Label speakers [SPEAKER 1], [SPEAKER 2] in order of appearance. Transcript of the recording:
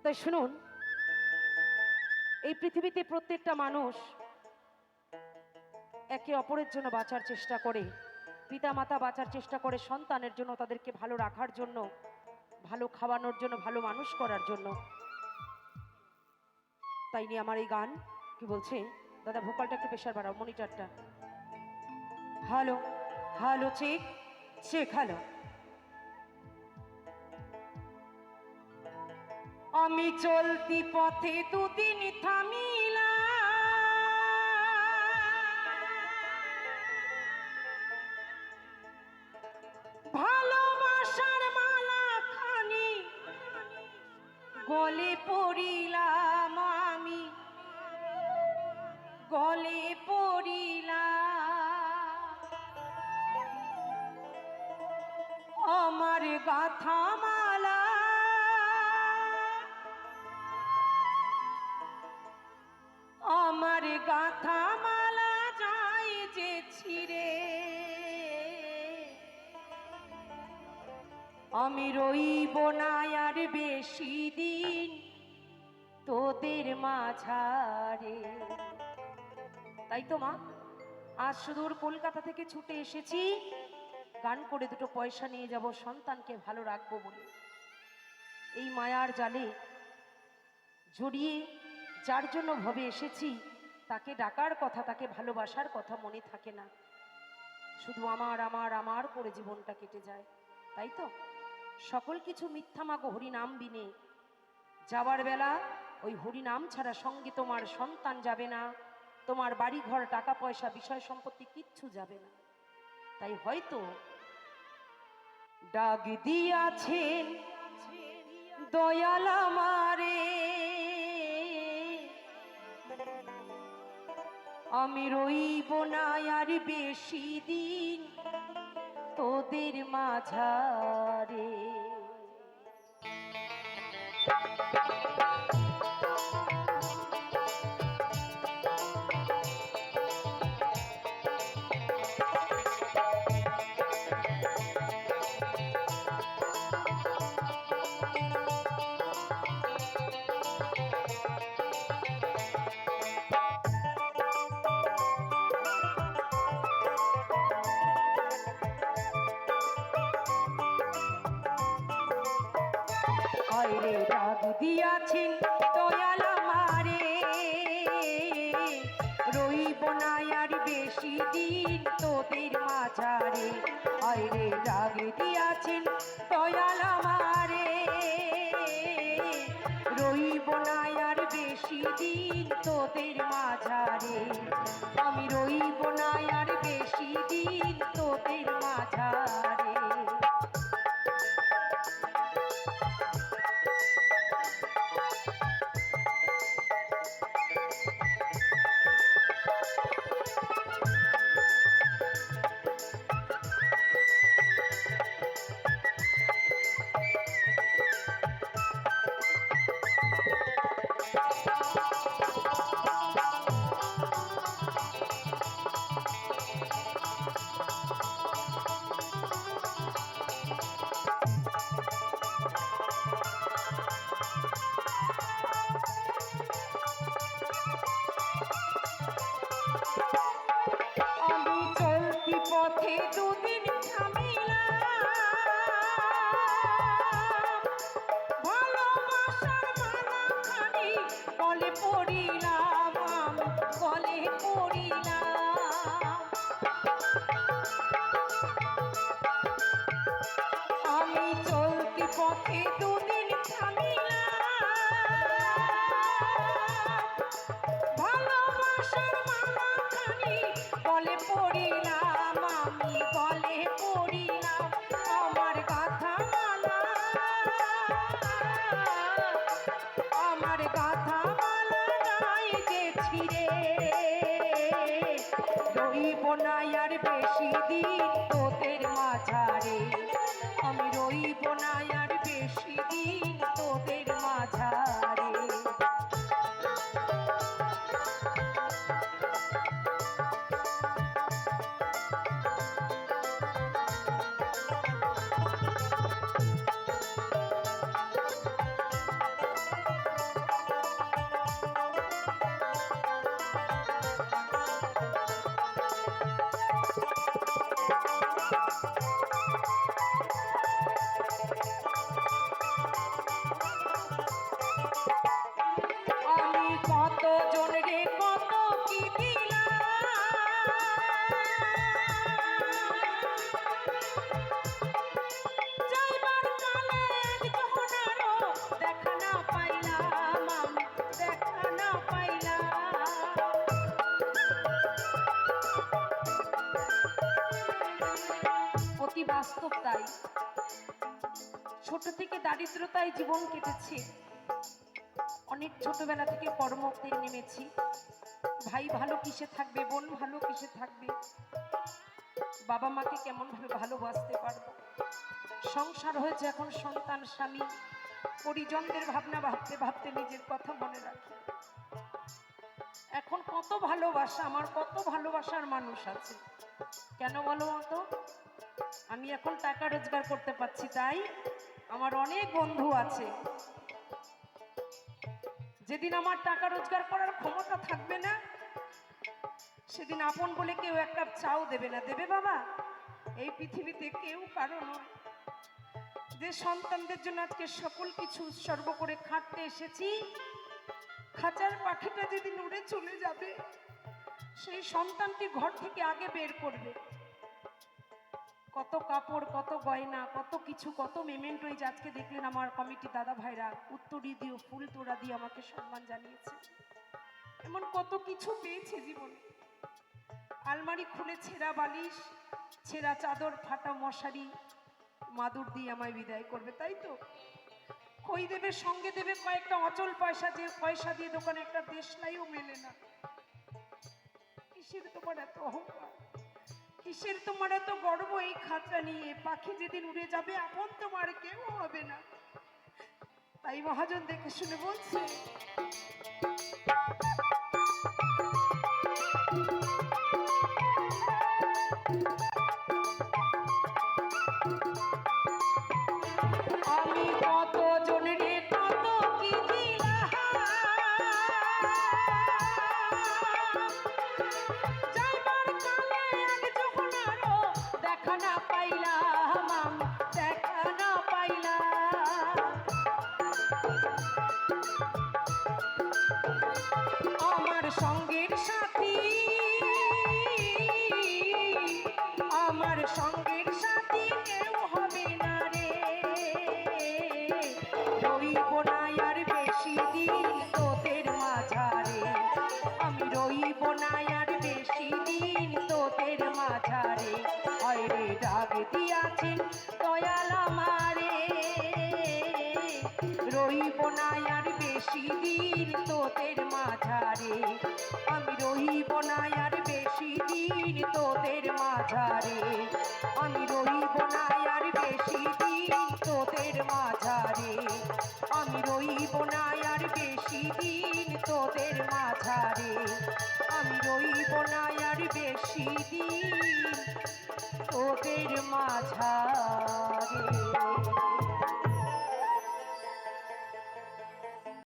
[SPEAKER 1] তাই শুনুন, এই পৃথিবীতে প্রত্যেকটা মানুষ একে অপরের জন্য বাঁচার চেষ্টা করে, পিতামাতা বাঁচার চেষ্টা করে সন্তানের জন্য, তাদেরকে ভালো রাখার জন্য, ভালো খাওয়ানোর জন্য, ভালো মানুষ করার জন্য। তাই নিয়ে আমার এই গান। কি বলছে দাদা? ভোকালটা একটু প্রেশার বাড়াও, মনিটরটা। Hello, hello, check check, hello. আমি চলতি পথে দুদিন থামিলা, ভালোবাসার মালা খানি গলে পড়িলাম, আমি গলে পড়িলাম। আমার গাথা মালা আমার গাথা মালা যায় যে ছিঁড়ে, আমি রইব না আর বেশি দিন তোদের মাঝারে। তাই তো মা, আজ সুদূর কলকাতা থেকে ছুটে এসেছি গান করে দুটো পয়সা নিয়ে যাব, সন্তানকে ভালো রাখবো বলে। এই মায়ার জালে জড়িয়ে যার জন্য ভবে এসেছি, তাকে ডাকার কথা, তাকে ভালোবাসার কথা মনে থাকে না, শুধু আমার আমার আমার করে জীবনটা কেটে যায়। তাই তো সকল কিছু মিথ্যা মাগো হরিনাম বিনে, যাওয়ার বেলা ওই হরিনাম ছাড়া সঙ্গে তোমার সন্তান যাবে না, তোমার বাড়ি ঘর টাকা পয়সা বিষয় সম্পত্তি কিচ্ছু যাবে না। তাই হয়তো ডাক দিয়াছেন দয়াল আমারে, আমি রইব না আর বেশি দিন তোদের মাঝারে। রে ডাক দিয়াছেন দয়াল আমারে, রইব না আর বেশি দিন তোদের মাঝারে। রে ডাক দিয়াছেন দয়াল আমারে, রইব না আর বেশি দিন তোদের মাঝারে, আমি রইব না আর বেশি দিন তোদের মাঝারে। পথে দুদিন থামিলাম, ভালোবাসার মালা খানি গলে পড়িলাম, গলে পড়িলাম। আমি চলতি পথে দুদিন থামিলাম, ভালোবাসার মালা খানি গলে পড়িলাম, আমি গলে পড়িলাম। আমার গাথা মালা আমার গাথা মালা নাই যে ছিঁড়ে, রইব না আর বেশি দিন তোদের মাঝারে, আমি রইব না আর বেশি দিন তোদের মাঝারে। বাস্তব তাই। ছোট থেকে দারিদ্রতায় জীবন কেটেছে, অনেক ছোটবেলা থেকে কর্মতে নেমেছি। ভাই ভালো কিসে থাকবে, বোন ভালো কিসে থাকবে, বাবা মাকে কেমন ভাবে ভালোবাসতে পারবো। সংসার হয়েছে এখন, সন্তান স্বামী পরিজনদের ভাবনা ভাবতে ভাবতে নিজের কথা মনে রাখি। এখন কত ভালোবাসা, আমার কত ভালোবাসার মানুষ আছে। কেন বলো তো? আমি এখন টাকা রোজগার করতে পারছি, তাই আমার অনেক বন্ধু আছে। যেদিন আমার টাকা রোজগার করার ক্ষমতা থাকবে না, সেদিন আপন বলে কেউ এক কাপ চাও দেবে না। দেবে বাবা? এই পৃথিবীতে কেউ কারো নয়। যে সন্তানদের জন্য আজকে সকল কিছু উৎসর্গ করে খাটতে এসেছি, খাঁচার পাখিটা যেদিন উড়ে চলে যাবে, সেই সন্তানটি ঘর থেকে আগে বের করবে। কত কাপড়, কত গয়না, কত কিছু, কত মেমেন্টো। এই যে আজকে দেখলেন আমার কমিটি দাদা ভাইরা উত্তরী দিয়ে ফুল তোড়া দিয়ে আমাকে সম্মান জানিয়েছে। এমন কত কিছু পেয়েছে জীবনে। আলমারি খুলে ছেঁড়া বালিশ, ছেঁড়া চাদর, ফাটা মশারি, মাদুর দিয়ে আমায় বিদায় করবে, তাই তো? কই দেবে, সঙ্গে দেবে কয়েকটা অচল পয়সা, যে পয়সা দিয়ে দোকানে একটা দেশলাইও মেলে না। কিসের তোমার এত অহংকার, কিসের তোমার এত গর্ব এই খাঁচা নিয়ে? পাখি যেদিন উড়ে যাবে, আপন তোমার কেউ হবে না। তাই মহাজন দেখে শুনে বলছে, আমি কত জনের কত কি দিলাম, যাইবার কালে আজ যখন আরো দেখা না পাইলাম, দেখা না পাইলাম। আমার সঙ্গের সাথী, আমার সঙ্গের সাথী কেউ হবে না রে। রইব না আর বেশি দিন তোদের মাঝারে, আমি রইব না আর বেশি দিন তোদের মাঝারে। আরে ডাক দিয়াছেন দয়াল আমারে, রইব না আর বেশি দিন তোদের মাঝারে, আমি রইব না আর বেশি দিন তোদের মাঝারে, আমি রইব না আর বেশি দিন তোদের মাঝারে, আমি রইব না আর বেশি দিন তোদের মাঝারে, আমি রইব না আর বেশি দিন তোদের মাঝারে।